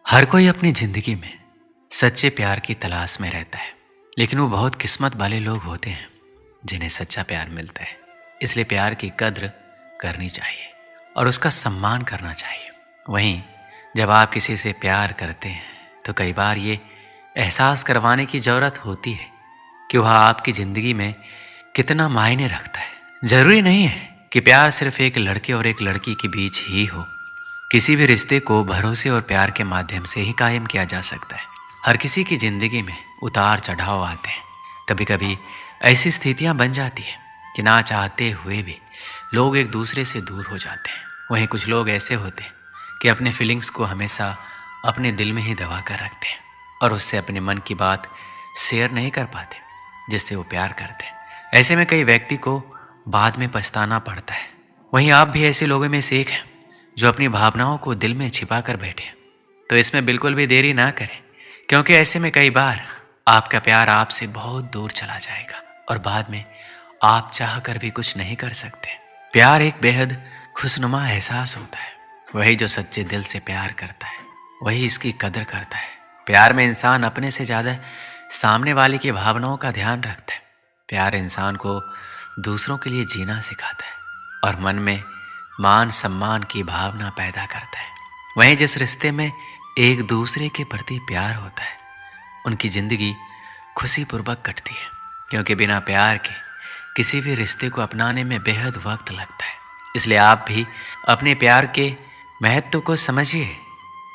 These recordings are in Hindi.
हर कोई अपनी जिंदगी में सच्चे प्यार की तलाश में रहता है। लेकिन वो बहुत किस्मत वाले लोग होते हैं जिन्हें सच्चा प्यार मिलता है। इसलिए प्यार की कद्र करनी चाहिए और उसका सम्मान करना चाहिए। वहीं जब आप किसी से प्यार करते हैं तो कई बार ये एहसास करवाने की ज़रूरत होती है कि वह आपकी ज़िंदगी में कितना मायने रखता है। ज़रूरी नहीं है कि प्यार सिर्फ एक लड़के और एक लड़की के बीच ही हो। किसी भी रिश्ते को भरोसे और प्यार के माध्यम से ही कायम किया जा सकता है। हर किसी की जिंदगी में उतार चढ़ाव आते हैं। कभी कभी ऐसी स्थितियां बन जाती हैं कि ना चाहते हुए भी लोग एक दूसरे से दूर हो जाते हैं। वहीं कुछ लोग ऐसे होते हैं कि अपने फीलिंग्स को हमेशा अपने दिल में ही दबा कर रखते हैं और उससे अपने मन की बात शेयर नहीं कर पाते जिससे वो प्यार करते हैं। ऐसे में कई व्यक्ति को बाद में पछताना पड़ता है। वहीं आप भी ऐसे लोगों में से एक हैं जो अपनी भावनाओं को दिल में छिपा कर बैठे। तो इसमें बिल्कुल भी देरी ना करें, क्योंकि ऐसे में कई बार आपका प्यार आपसे बहुत दूर चला जाएगा और बाद में आप चाह कर भी कुछ नहीं कर सकते। प्यार एक बेहद खुशनुमा एहसास होता है। वही जो सच्चे दिल से प्यार करता है वही इसकी कदर करता है। प्यार में इंसान अपने से ज़्यादा सामने वाले की भावनाओं का ध्यान रखता है। प्यार इंसान को दूसरों के लिए जीना सिखाता है और मन में मान सम्मान की भावना पैदा करता है। वहीं जिस रिश्ते में एक दूसरे के प्रति प्यार होता है उनकी जिंदगी खुशीपूर्वक कटती है, क्योंकि बिना प्यार के किसी भी रिश्ते को अपनाने में बेहद वक्त लगता है। इसलिए आप भी अपने प्यार के महत्व को समझिए।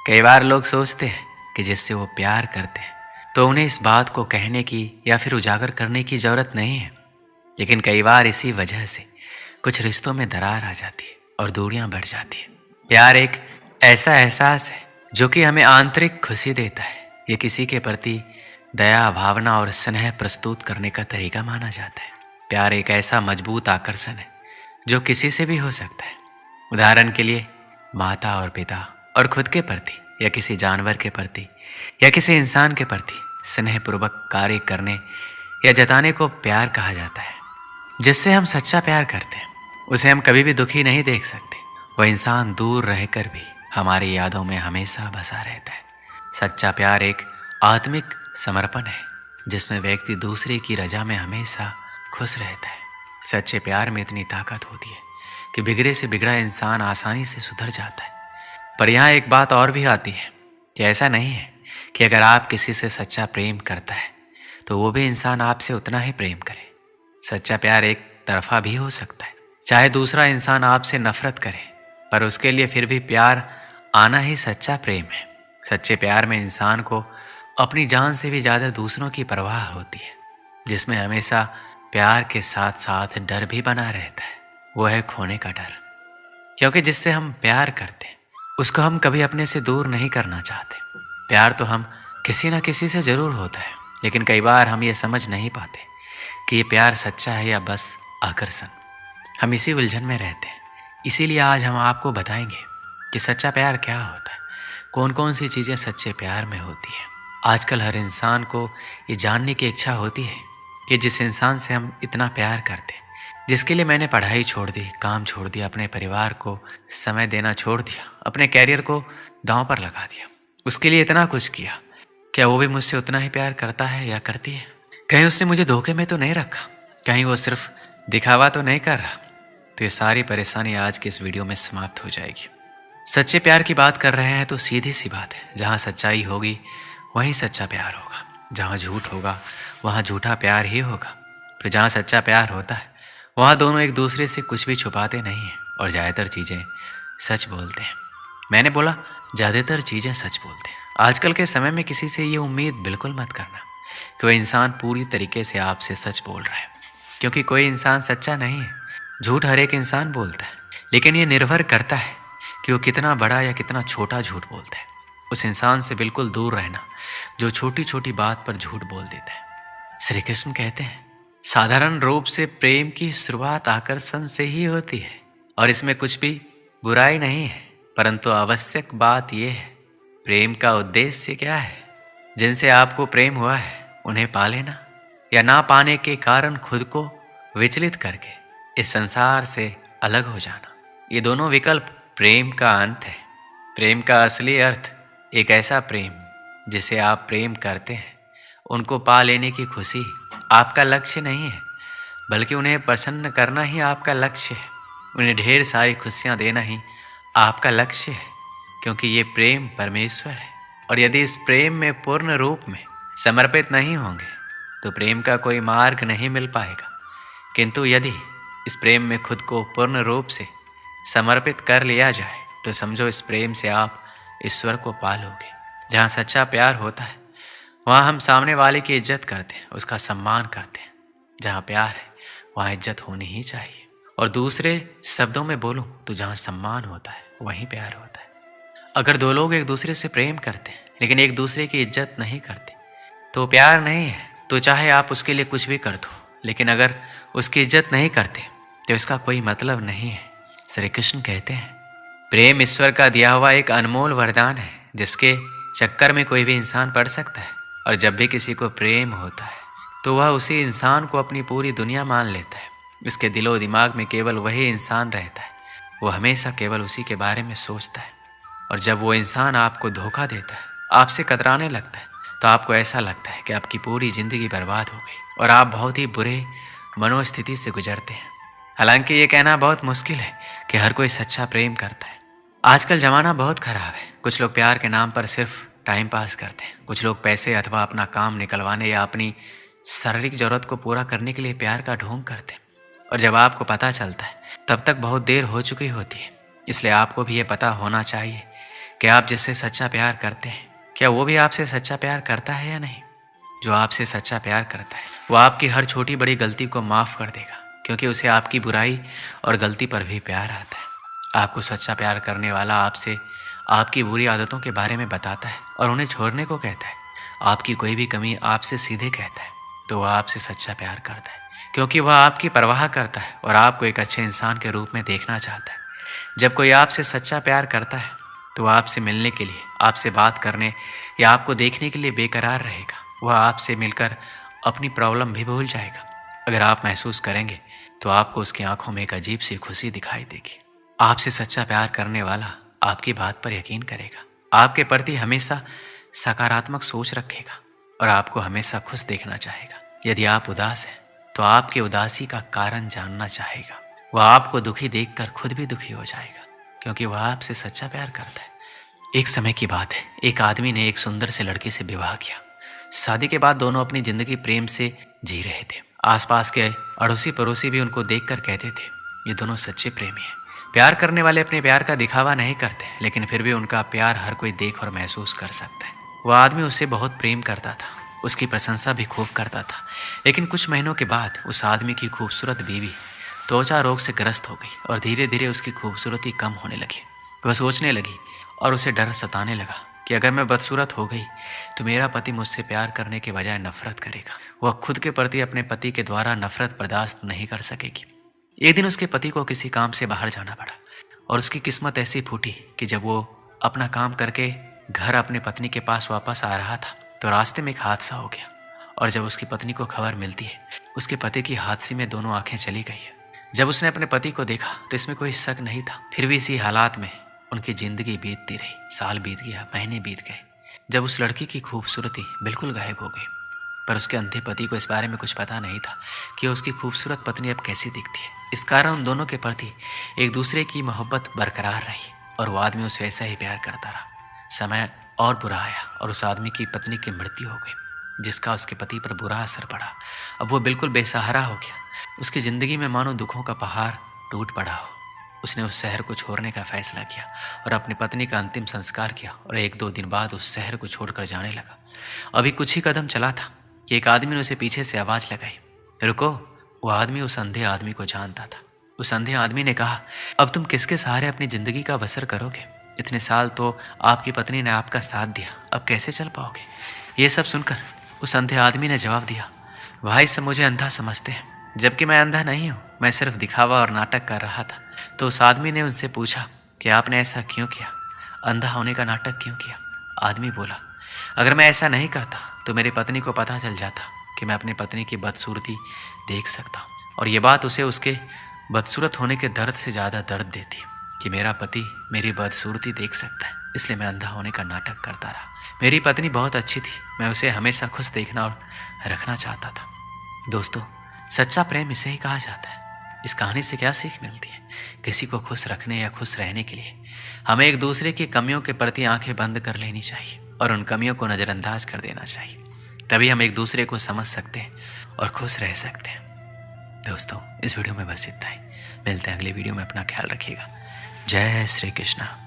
कई बार लोग सोचते हैं कि जिससे वो प्यार करते हैं तो उन्हें इस बात को कहने की या फिर उजागर करने की ज़रूरत नहीं है। लेकिन कई बार इसी वजह से कुछ रिश्तों में दरार आ जाती है और दूरियां बढ़ जाती है। प्यार एक ऐसा एहसास है जो कि हमें आंतरिक खुशी देता है। ये किसी के प्रति दया, भावना और स्नेह प्रस्तुत करने का तरीका माना जाता है। प्यार एक ऐसा मजबूत आकर्षण है जो किसी से भी हो सकता है। उदाहरण के लिए माता और पिता और खुद के प्रति या किसी जानवर के प्रति या किसी इंसान के प्रति स्नेहपूर्वक कार्य करने या जताने को प्यार कहा जाता है। जिससे हम सच्चा प्यार करते हैं उसे हम कभी भी दुखी नहीं देख सकते। वह इंसान दूर रहकर भी हमारी यादों में हमेशा बसा रहता है। सच्चा प्यार एक आत्मिक समर्पण है जिसमें व्यक्ति दूसरे की रजा में हमेशा खुश रहता है। सच्चे प्यार में इतनी ताकत होती है कि बिगड़े से बिगड़ा इंसान आसानी से सुधर जाता है। पर यहाँ एक बात और भी आती है कि ऐसा नहीं है कि अगर आप किसी से सच्चा प्रेम करता है तो वो भी इंसान आपसे उतना ही प्रेम करे। सच्चा प्यार एक तरफा भी हो सकता है। चाहे दूसरा इंसान आपसे नफरत करे पर उसके लिए फिर भी प्यार आना ही सच्चा प्रेम है। सच्चे प्यार में इंसान को अपनी जान से भी ज़्यादा दूसरों की परवाह होती है, जिसमें हमेशा प्यार के साथ साथ डर भी बना रहता है। वो है खोने का डर, क्योंकि जिससे हम प्यार करते हैं उसको हम कभी अपने से दूर नहीं करना चाहते। प्यार तो हम किसी ना किसी से ज़रूर होता है, लेकिन कई बार हम ये समझ नहीं पाते कि ये प्यार सच्चा है या बस आकर्षण। हम इसी उलझन में रहते हैं। इसीलिए आज हम आपको बताएंगे कि सच्चा प्यार क्या होता है, कौन कौन सी चीज़ें सच्चे प्यार में होती हैं। आजकल हर इंसान को ये जानने की इच्छा होती है कि जिस इंसान से हम इतना प्यार करते हैं, जिसके लिए मैंने पढ़ाई छोड़ दी, काम छोड़ दिया, अपने परिवार को समय देना छोड़ दिया, अपने कैरियर को दांव पर लगा दिया, उसके लिए इतना कुछ किया, क्या वो भी मुझसे उतना ही प्यार करता है या करती है? कहीं उसने मुझे धोखे में तो नहीं रखा? कहीं वो सिर्फ दिखावा तो नहीं कर रहा? तो ये सारी परेशानी आज के इस वीडियो में समाप्त हो जाएगी। सच्चे प्यार की बात कर रहे हैं तो सीधी सी बात है, जहाँ सच्चाई होगी वहीं सच्चा प्यार होगा, जहाँ झूठ होगा वहाँ झूठा प्यार ही होगा। तो जहाँ सच्चा प्यार होता है वहाँ दोनों एक दूसरे से कुछ भी छुपाते नहीं हैं और ज़्यादातर चीज़ें सच बोलते हैं। मैंने बोला ज़्यादातर चीज़ें सच बोलते हैं। आजकल के समय में किसी से ये उम्मीद बिल्कुल मत करना कि वह इंसान पूरी तरीके से आपसे सच बोल रहा है, क्योंकि कोई इंसान सच्चा नहीं है। झूठ हर एक इंसान बोलता है, लेकिन ये निर्भर करता है कि वो कितना बड़ा या कितना छोटा झूठ बोलता है। उस इंसान से बिल्कुल दूर रहना जो छोटी छोटी बात पर झूठ बोल देता है। श्री कृष्ण कहते हैं, साधारण रूप से प्रेम की शुरुआत आकर्षण से ही होती है और इसमें कुछ भी बुराई नहीं है, परंतु आवश्यक बात यह है प्रेम का उद्देश्य क्या है। जिनसे आपको प्रेम हुआ है उन्हें पा लेना या ना पाने के कारण खुद को विचलित करके इस संसार से अलग हो जाना, ये दोनों विकल्प प्रेम का अंत है। प्रेम का असली अर्थ एक ऐसा प्रेम जिसे आप प्रेम करते हैं, उनको पा लेने की खुशी आपका लक्ष्य नहीं है, बल्कि उन्हें प्रसन्न करना ही आपका लक्ष्य है। उन्हें ढेर सारी खुशियाँ देना ही आपका लक्ष्य है, क्योंकि ये प्रेम परमेश्वर है। और यदि इस प्रेम में पूर्ण रूप में समर्पित नहीं होंगे तो प्रेम का कोई मार्ग नहीं मिल पाएगा। किंतु यदि इस प्रेम में खुद को पूर्ण रूप से समर्पित कर लिया जाए तो समझो इस प्रेम से आप ईश्वर को पालोगे। जहाँ सच्चा प्यार होता है वहाँ हम सामने वाले की इज्जत करते हैं, उसका सम्मान करते हैं। जहाँ प्यार है वहाँ इज्जत होनी ही चाहिए। और दूसरे शब्दों में बोलूँ तो जहाँ सम्मान होता है वहीं प्यार होता है। अगर दो लोग एक दूसरे से प्रेम करते हैं लेकिन एक दूसरे की इज्जत नहीं करते तो प्यार नहीं है। तो चाहे आप उसके लिए कुछ भी कर दो, लेकिन अगर उसकी इज्जत नहीं करते तो इसका कोई मतलब नहीं है। श्री कृष्ण कहते हैं, प्रेम ईश्वर का दिया हुआ एक अनमोल वरदान है जिसके चक्कर में कोई भी इंसान पड़ सकता है। और जब भी किसी को प्रेम होता है तो वह उसी इंसान को अपनी पूरी दुनिया मान लेता है। इसके दिलो दिमाग में केवल वही इंसान रहता है, वो हमेशा केवल उसी के बारे में सोचता है। और जब वो इंसान आपको धोखा देता है, आपसे कतराने लगता है, तो आपको ऐसा लगता है कि आपकी पूरी ज़िंदगी बर्बाद हो गई और आप बहुत ही बुरे मनोस्थिति से गुजरते हैं। हालांकि ये कहना बहुत मुश्किल है कि हर कोई सच्चा प्रेम करता है। आजकल ज़माना बहुत ख़राब है। कुछ लोग प्यार के नाम पर सिर्फ टाइम पास करते हैं। कुछ लोग पैसे अथवा अपना काम निकलवाने या अपनी शारीरिक ज़रूरत को पूरा करने के लिए प्यार का ढोंग करते हैं। और जब आपको पता चलता है तब तक बहुत देर हो चुकी होती है। इसलिए आपको भी ये पता होना चाहिए कि आप जिससे सच्चा प्यार करते हैं, क्या वो भी आपसे सच्चा प्यार करता है या नहीं। जो आपसे सच्चा प्यार करता है वो आपकी हर छोटी बड़ी गलती को माफ़ कर देगा, क्योंकि उसे आपकी बुराई और गलती पर भी प्यार आता है। आपको सच्चा प्यार करने वाला आपसे आपकी बुरी आदतों के बारे में बताता है और उन्हें छोड़ने को कहता है। आपकी कोई भी कमी आपसे सीधे कहता है तो वह आपसे सच्चा प्यार करता है, क्योंकि वह आपकी परवाह करता है और आपको एक अच्छे इंसान के रूप में देखना चाहता है। जब कोई आपसे सच्चा प्यार करता है तो वह आपसे मिलने के लिए, आपसे बात करने या आपको देखने के लिए बेकरार रहेगा। वह आपसे मिलकर अपनी प्रॉब्लम भी भूल जाएगा। अगर आप महसूस करेंगे तो आपको उसकी आंखों में एक अजीब सी खुशी दिखाई देगी। आपसे सच्चा प्यार करने वाला आपकी बात पर यकीन करेगा, आपके प्रति हमेशा सकारात्मक सोच रखेगा और आपको हमेशा खुश देखना चाहेगा। यदि आप उदास हैं तो आपकी उदासी का कारण जानना चाहेगा। वह आपको दुखी देखकर खुद भी दुखी हो जाएगा, क्योंकि वह आपसे सच्चा प्यार करता है। एक समय की बात है, एक आदमी ने एक सुंदर से लड़की से विवाह किया। शादी के बाद दोनों अपनी जिंदगी प्रेम से जी रहे थे। आसपास के अड़ोसी पड़ोसी भी उनको देखकर कहते थे, ये दोनों सच्चे प्रेमी हैं। प्यार करने वाले अपने प्यार का दिखावा नहीं करते, लेकिन फिर भी उनका प्यार हर कोई देख और महसूस कर सकता है। वह आदमी उससे बहुत प्रेम करता था, उसकी प्रशंसा भी खूब करता था। लेकिन कुछ महीनों के बाद उस आदमी की खूबसूरत बीवी त्वचा रोग से ग्रस्त हो गई और धीरे धीरे उसकी खूबसूरती कम होने लगी। वह सोचने लगी और उसे डर सताने लगा कि अगर मैं बदसूरत हो गई तो मेरा पति मुझसे प्यार करने के बजाय नफरत करेगा। वह खुद के प्रति अपने पति के द्वारा नफरत बर्दाश्त नहीं कर सकेगी। एक दिन उसके पति को किसी काम से बाहर जाना पड़ा और उसकी किस्मत ऐसी फूटी कि जब वो अपना काम करके घर अपने पत्नी के पास वापस आ रहा था तो रास्ते में एक हादसा हो गया। और जब उसकी पत्नी को खबर मिलती है, उसके पति की हादसे में दोनों आंखें चली गई है। जब उसने अपने पति को देखा तो इसमें कोई शक नहीं था। फिर भी इसी हालात में उनकी जिंदगी बीतती रही। साल बीत गया, महीने बीत गए, जब उस लड़की की खूबसूरती बिल्कुल गायब हो गई। पर उसके अंधे पति को इस बारे में कुछ पता नहीं था कि उसकी खूबसूरत पत्नी अब कैसी दिखती है। इस कारण उन दोनों के प्रति एक दूसरे की मोहब्बत बरकरार रही और वो आदमी उसे ऐसा ही प्यार करता रहा। समय और बुरा आया और उस आदमी की पत्नी की मृत्यु हो गई, जिसका उसके पति पर बुरा असर पड़ा। अब वो बिल्कुल बेसहारा हो गया। उसकी ज़िंदगी में मानो दुखों का पहाड़ टूट पड़ा हो। उसने उस शहर को छोड़ने का फैसला किया और अपनी पत्नी का अंतिम संस्कार किया और 1-2 दिन बाद उस शहर को छोड़कर जाने लगा। अभी कुछ ही कदम चला था कि एक आदमी ने उसे पीछे से आवाज़ लगाई, रुको। वो आदमी उस अंधे आदमी को जानता था। उस अंधे आदमी ने कहा, अब तुम किसके सहारे अपनी ज़िंदगी का बसर करोगे? इतने साल तो आपकी पत्नी ने आपका साथ दिया, अब कैसे चल पाओगे? ये सब सुनकर उस अंधे आदमी ने जवाब दिया, भाई सब मुझे अंधा समझते हैं, जबकि मैं अंधा नहीं हूँ। मैं सिर्फ दिखावा और नाटक कर रहा था। तो उस आदमी ने उनसे पूछा कि आपने ऐसा क्यों किया, अंधा होने का नाटक क्यों किया? आदमी बोला, अगर मैं ऐसा नहीं करता तो मेरी पत्नी को पता चल जाता कि मैं अपनी पत्नी की बदसूरती देख सकता हूँ, और ये बात उसे उसके बदसूरत होने के दर्द से ज़्यादा दर्द देती कि मेरा पति मेरी बदसूरती देख सकता है। इसलिए मैं अंधा होने का नाटक करता रहा। मेरी पत्नी बहुत अच्छी थी, मैं उसे हमेशा खुश देखना और रखना चाहता था। दोस्तों, सच्चा प्रेम इसे ही कहा जाता है। इस कहानी से क्या सीख मिलती है? किसी को खुश रखने या खुश रहने के लिए हमें एक दूसरे की कमियों के प्रति आंखें बंद कर लेनी चाहिए और उन कमियों को नज़रअंदाज कर देना चाहिए। तभी हम एक दूसरे को समझ सकते हैं और खुश रह सकते हैं। दोस्तों, इस वीडियो में बस इतना ही। मिलते हैं अगले वीडियो में। अपना ख्याल रखिएगा। जय श्री कृष्णा।